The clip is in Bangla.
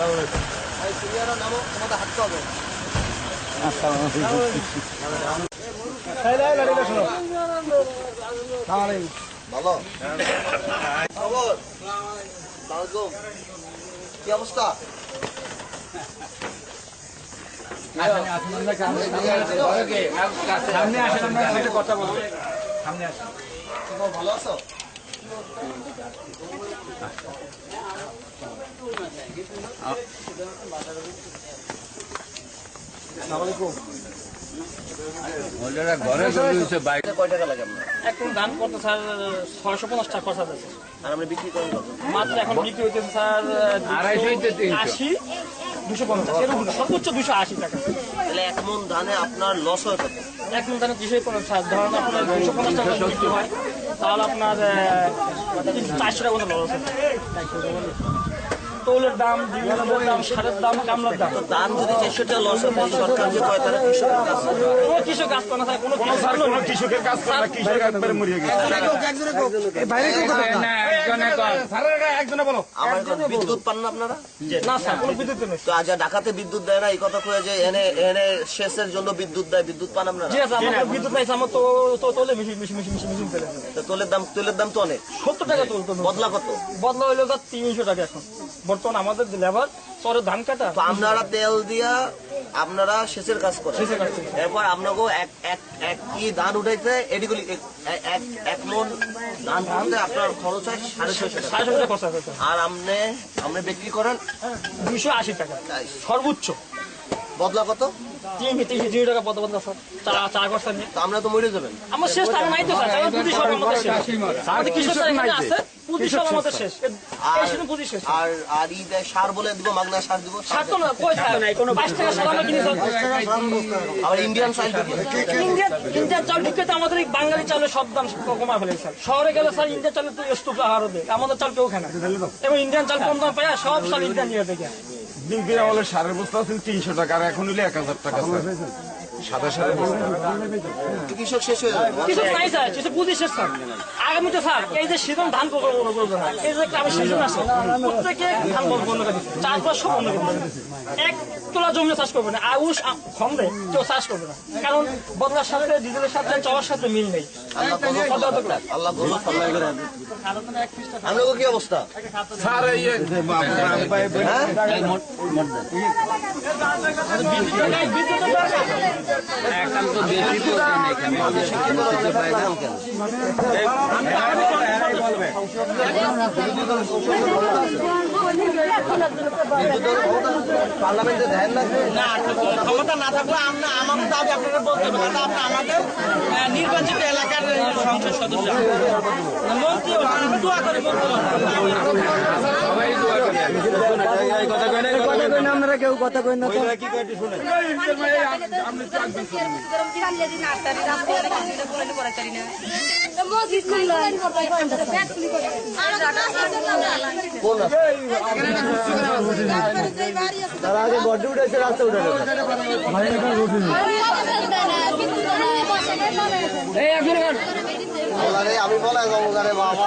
নামো, তোমাদের হাঁটতে হবে। ভালো খবর? কি অবস্থা? সামনে আসেন, আমরা একটা কথা বলবো। সামনে আসেন। ভালো আছো? কয় টাকা লাগে আপনার? এখন দাম করতে স্যার 650 টাকা খরচা আছে আর আমরা বিক্রি করেন কত? মাত্র এখন বিক্রি হইতেছে স্যার 280 250 এরকম সর্বোচ্চ 280 টাকা। তাহলে এক মন ধানে আপনার লস হয় কত? এখন দাম কিসের কোনো স্যার ধরেন আপনার 250 টাকা বিক্রি হয় তাহলে আপনার 400 টাকা মতো লস আছে। তৌলের দাম, ডিমের দাম, সারের দাম, কামলার দাম। ধান যদি 400 টাকা লস হয় তাহলে সরকার যে কয় তারা কৃষকের কাছে কোনো কৃষক কাজ করে না স্যার, কোনো কৃষকের কাজ করে না, কৃষক একবারে মরিয়ে গেছে। একজনে বলো। আমার এখন বিদ্যুৎ পান না আপনারা? না স্যার, কোনো বিদ্যুৎ নেই। তো আজ ঢাকাতে বিদ্যুৎ দেয় না এই কথা কয়ে যে এনে এনে সেচের জন্য বিদ্যুৎ দেয়, বিদ্যুৎ পান আপনারা? জি স্যার, আমার বিদ্যুৎ পাইছে, আমার তো তোলে মেশিন ফেলে তো তেলের দাম তো অনেক। 70 টাকা তোল। বদলা কত? বদলা হইলো স্যার 300 টাকা এখন বর্তমান আমাদের লেবার চরে ধান কাটা। তো আপনারা তেল দিয়া আপনারা সেচের কাজ করেন, সেচের কাজ করি। এরপর আপনাকে এক কি ধান উঠাইতে এদিগুলি এক মন ধান তুলতে আপনার খরচ হয় 650 টাকা। 650 টাকা খরচা করতে আর আপনি বিক্রি করেন 280 টাকা সর্বোচ্চ। বদলা কত? 3 টাকা বদলা স্যার, চা খরচা নিয়ে। তো আমরা তো মরে যাবেন। আমার শেষ টাকা নাই তো স্যার, আমার পুঁজি সব আমাদের শেষ। আমাদের কৃষক স্যার এখানে আছে, পুঁজি সব আমাদের শেষ। এই শুধু পুঁজি শেষ। আর ই দেয় সার বলে দিব, মাগনা সার দিব। সার তো না, কই স্যার নাই, কোনো 22 টাকা সার আমরা কিনি স্যার। আবার ইন্ডিয়ান চাল বিক্রি। ইন্ডিয়ান চাল বিক্রি তো আমাদের এই বাঙালি চালের সব দাম কমা ফেলে স্যার। শহরে গেলে স্যার ইন্ডিয়ান চালের তো স্তূপ আহারও দেয়, আমাদের চাল কেউ খায় না। এবং ইন্ডিয়ান চাল কম দাম পায়, সব চাল ইন্ডিয়ান নিয়ে দেখে। দিন দিন আমাদের সারের বস্তা ছিল 300 টাকা, আর এখন হইলে 1000 টাকা। সাদা সারের বস্তা কৃষক শেষ হয়ে যাবে। কিছু নাই স্যার, কিছু পুঁজি শেষ স্যার। আগামীতে স্যার এই যে সিজন ধান প্রকল্প, এই যে আমি সিজন আছে প্রত্যেকে ধান বন্ধ করে দিচ্ছে, চাষবাস সব বন্ধ করে দিচ্ছে। 1 তোলা জমি চাষ করবে না, আউশ খন্দে কেউ চাষ করবে না, কারণ বদলার সাথে ডিজেলের সাথে চলার সাথে মিল নেই। আল্লাহ আপনাকে কি অবস্থা? স্যার পার্লামেন্টে ধ্যান লাগবে না, ক্ষমতা না থাকলে আমাদের দাবি আপনারা বলতে হবে, কারণ আপনি আমাদের নির্বাচিত এলাকার সংসদ সদস্য, মন্ত্রী দোয়া করে বলতে আপনারা কেউ কথা কই না তো। তারা আগে গড্ডে উঠেছে, রাস্তা উঠে আমি বলে বাবা